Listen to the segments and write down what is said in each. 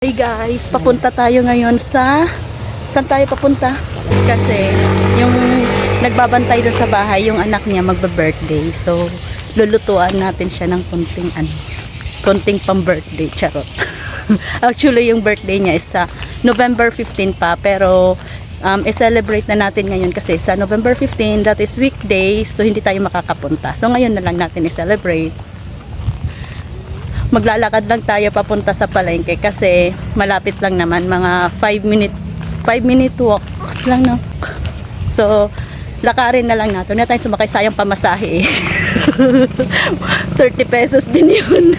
Hey guys, papunta tayo ngayon sa... Saan tayo papunta? Kasi yung nagbabantay doon sa bahay, yung anak niya magba-birthday. So, lulutuan natin siya ng konting pang-birthday. Charot. Actually, yung birthday niya is sa November 15 pa. Pero, i-celebrate na natin ngayon kasi sa November 15, that is weekday. So, hindi tayo makakapunta. So, ngayon na lang natin i-celebrate. Maglalakad lang tayo papunta sa palengke kasi malapit lang naman, mga 5 minute walks lang, no? So lakarin na lang natin, hindi tayo sumakay, sayang pamasahe eh. 30 pesos din yun.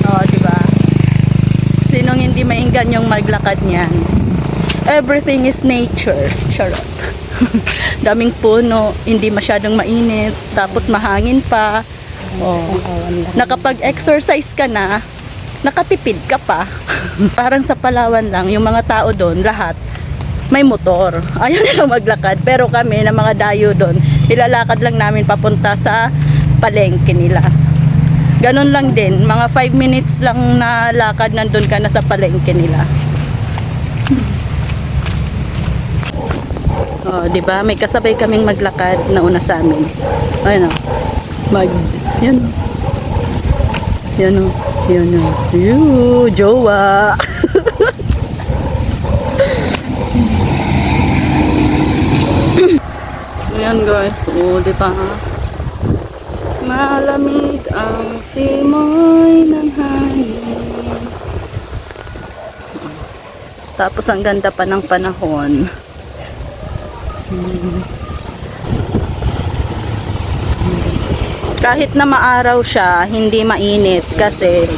Oh, diba? Sinong hindi mainggan yung maglakad niyan? Everything is nature. Charot. Daming puno, hindi masyadong mainit, tapos mahangin pa. Oh. Nakapag-exercise ka na, nakatipid ka pa. Parang sa Palawan lang, yung mga tao doon, lahat may motor. Ayaw nilang maglakad, pero kami na mga dayo doon, ilalakad lang namin papunta sa palengke nila. Ganun lang din, mga 5 minutes lang na lakad, nandun ka na sa palengke nila. Oh, 'di ba? May kasabay kaming maglakad na una sa amin. Ayun oh. Yan. Yan oh. Yan oh. Jowa. Ayan guys, oh, 'di ba? Malamig ang simoy ng hangin. Tapos ang ganda pa ng panahon. Kahit na maaraw siya, hindi mainit kasi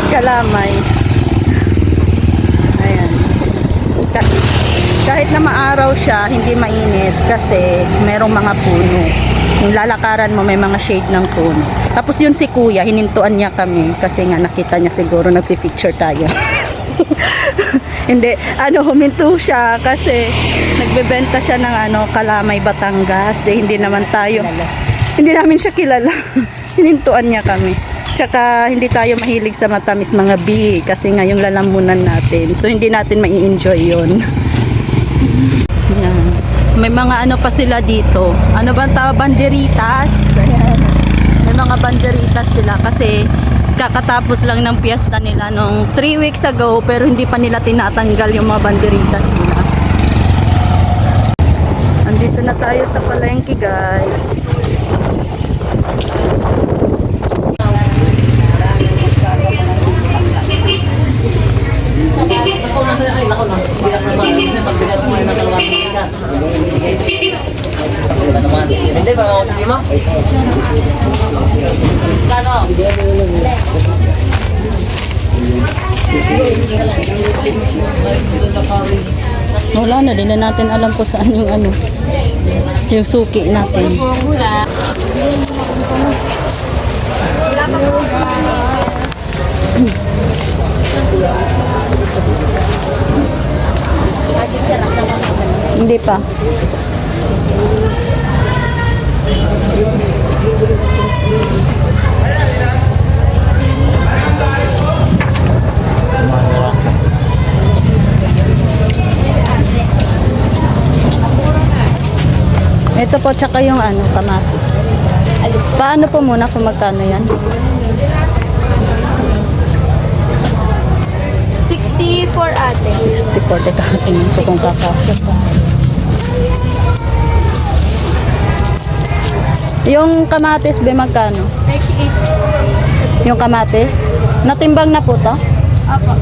kalamay. Ayan. Kahit na maaraw siya, hindi mainit kasi merong mga puno. Yung lalakaran mo, may mga shade ng puno. Tapos yun si kuya, hinintuan niya kami kasi nga nakita niya siguro nagpi-picture tayo. Hindi, huminto siya kasi nagbebenta siya ng Kalamay, Batangas. Hindi naman tayo, hindi namin siya kilala. Hinintuan niya kami. Tsaka hindi tayo mahilig sa matamis mga B kasi nga yung lalamunan natin. So hindi natin mai-enjoy yun. Yan. May mga pa sila dito. Ano ba tawag? Banderitas. Ayan. May mga banderitas sila kasi kakatapos lang ng piyesta nila nung 3 weeks ago, pero hindi pa nila tinatanggal yung mga banderitas nila. Andito na tayo sa palengke guys. Hindi ba ako lima? Kano? Wala na, din na natin alam kung saan yung yung suki natin. Hindi pa. Ito po, tsaka yung kamatis. Paano po muna kung magkano yan? 64 ate. 64. Teka, tingnan ko kung kakasya pa. Yung kamatis, be, magkano? 38. Yung kamatis? Natimbang na po to? Apo.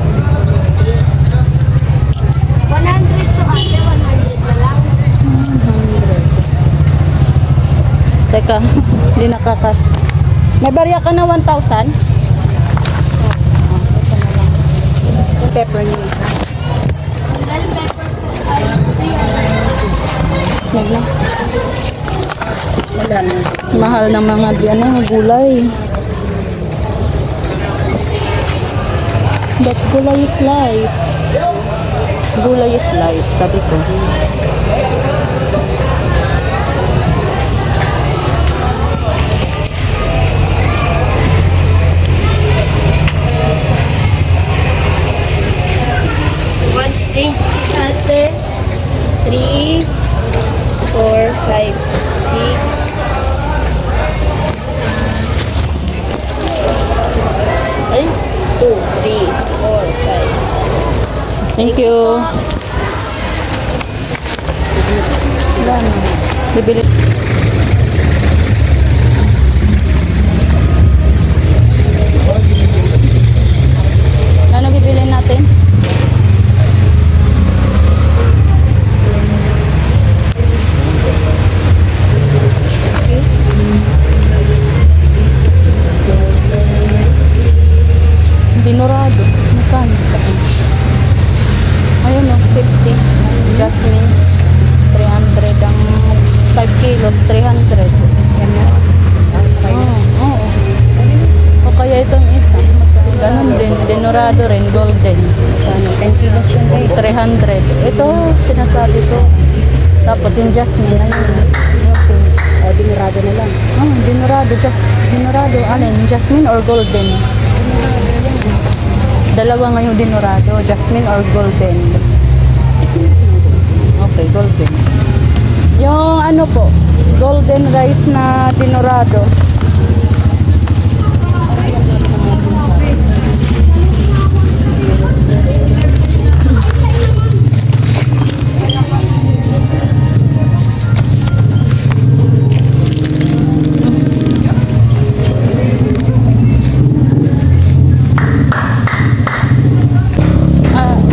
100 to ate, 100 na lang. Teka, hindi nakakas. May barya ka na 1,000? Ito na lang. Pepper niyo isa. Bell pepper ay 300. Magna. Mahal ng mga gulay. But gulay is life. Gulay is life, sabi ko. Thank you. Wala na. Bibili. Ano bibili natin? Dinorado. Magkano saan? Ayun o, 50. Jasmine. 300 ang 5 kilos, 300. Yan na. Oo. O kaya itong isa. Ganun din. Dinorado rin, golden. 10 kilos yun guys. 300. Ito, sinasabi ko. Tapos yung jasmine, ayun. Yung pink. O, dinurado na lang. Dinorado. Dinorado. Alin? Jasmine or golden? Dalawa ngayong dinorado. Jasmine or golden? Okay, golden. Yung ano po, golden rice na dinorado.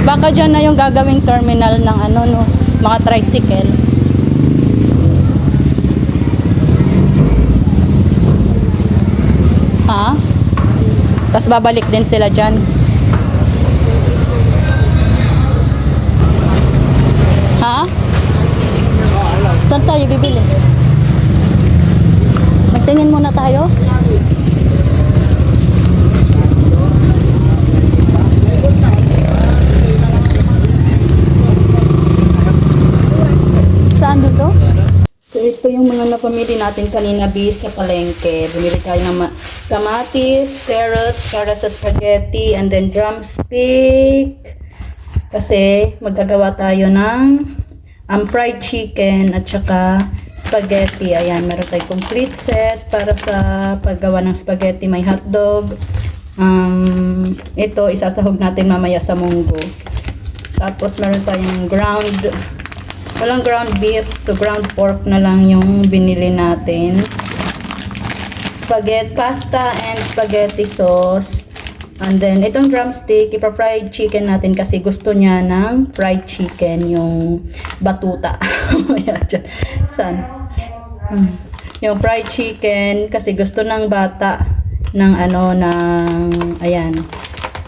Baka dyan na yung gagawing terminal ng ano, no, mga tricycle. Ha? Tapos babalik din sila dyan. Ha? Saan tayo bibili? Magtingin muna tayo. Saan dito? So ito yung mga napamili natin kanina bis sa palengke. Bumili tayo ng kamatis, carrots para sa spaghetti, and then drumstick. Kasi magagawa tayo ng fried chicken at saka spaghetti. Ayan, meron tayong complete set para sa paggawa ng spaghetti. May hotdog. Ito, isasahog natin mamaya sa munggo. Tapos meron tayong walang ground beef, so ground pork na lang yung binili natin. Spaghetti, pasta and spaghetti sauce. And then, itong drumstick, ipa-fried chicken natin kasi gusto niya ng fried chicken, yung batuta. Saan? Yung fried chicken kasi gusto ng bata ng ayan,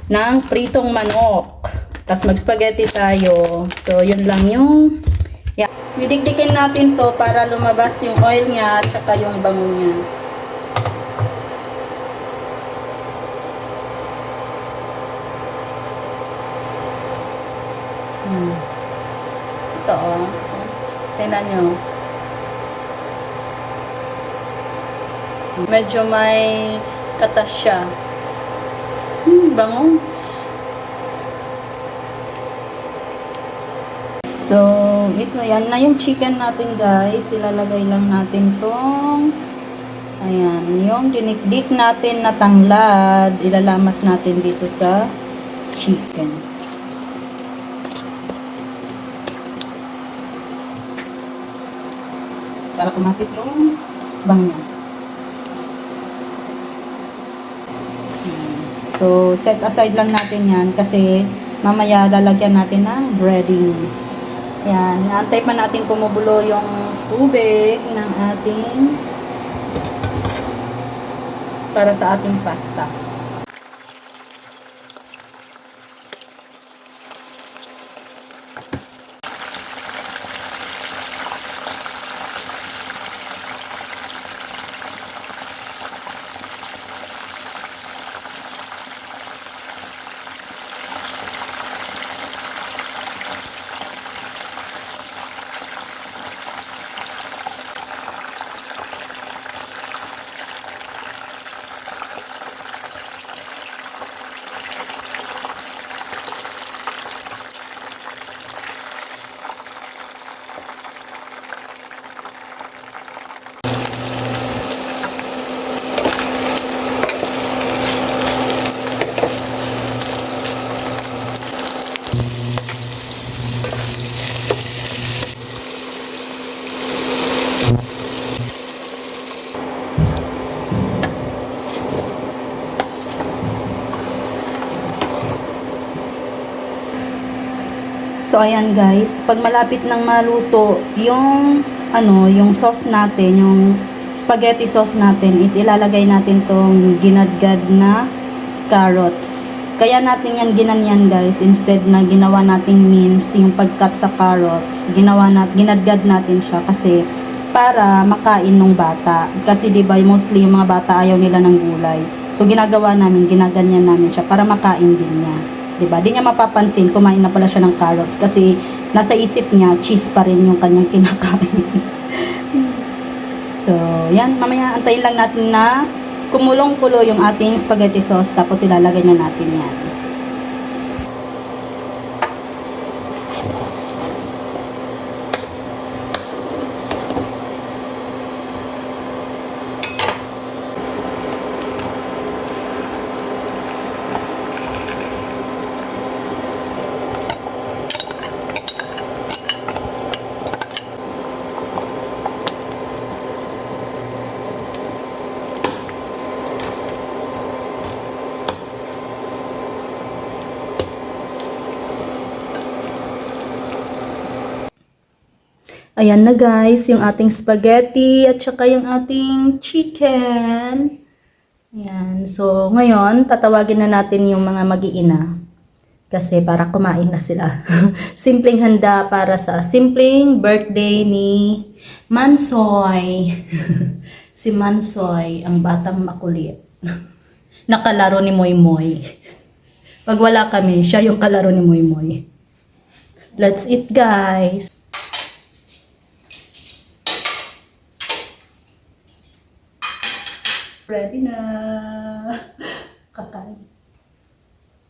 ng pritong manok. Tapos mag-spaghetti tayo. So, yun lang yung didikdikin natin to para lumabas yung oil niya at saka yung bango niya. Ito tingnan nyo. Medyo may katas siya. Bango. So, ito, yan na yung chicken natin guys. Ilalagay lang natin tong, ayan, yung dinikdik natin na tanglad. Ilalamas natin dito sa chicken. Para kumapit yung bangya. So, set aside lang natin yan kasi mamaya lalagyan natin ng breadings. Yan, naantay pa natin kumubulo yung tubig ng ating para sa ating pasta. So ayan guys, pag malapit nang maluto yung yung sauce natin, yung spaghetti sauce natin, is ilalagay natin tong ginadgad na carrots. Kaya natin yan ginanyan guys, instead na ginawa nating minced yung pag-cut sa carrots, ginadgad natin siya kasi para makain ng bata. Kasi 'di ba, mostly yung mga bata ayaw nila ng gulay. So ginagawa namin, ginaganyan namin siya para makain din niya. 'Di ba? Di niya mapapansin kumain na pala siya ng carrots kasi nasa isip niya cheese pa rin yung kanyang kinakain. So, yan, mamaya antayin lang natin na kumulong-kulo yung ating spaghetti sauce tapos ilalagay na natin yan. Ayan na guys, yung ating spaghetti at saka yung ating chicken. Ayan. So, ngayon, tatawagin na natin yung mga mag-iina. Kasi para kumain na sila. Simpleng handa para sa simpleng birthday ni Mansoy. Si Mansoy, ang batang makulit. Nakalaro ni Moy Moy. Pag wala kami, siya yung kalaro ni Moy Moy. Let's eat guys! Ready na. Kakain.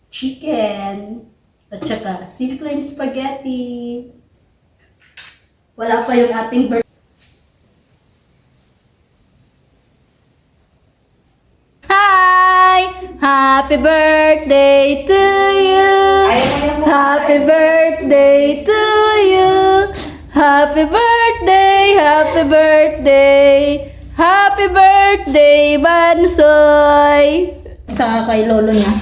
Chicken. At saka simpleng spaghetti. Wala pa yung ating birthday. Hi! Happy birthday to you! Happy birthday to you! Happy birthday! Happy birthday! Happy birthday, Bansoy! Sa kay lolo niya.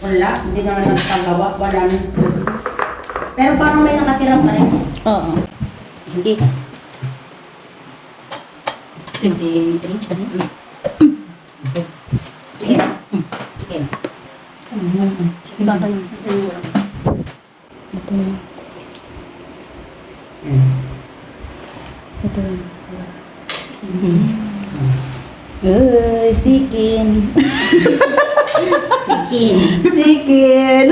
Wala, hindi naman nagpagawa. Wala nang siguro. Pero parang may nakatira pa rin. Oo. Sige. Sige, sige. Sige. Sige. Iba ba yun? Ito yun. Ito yun. Uy, sikin. Sige. Sikin.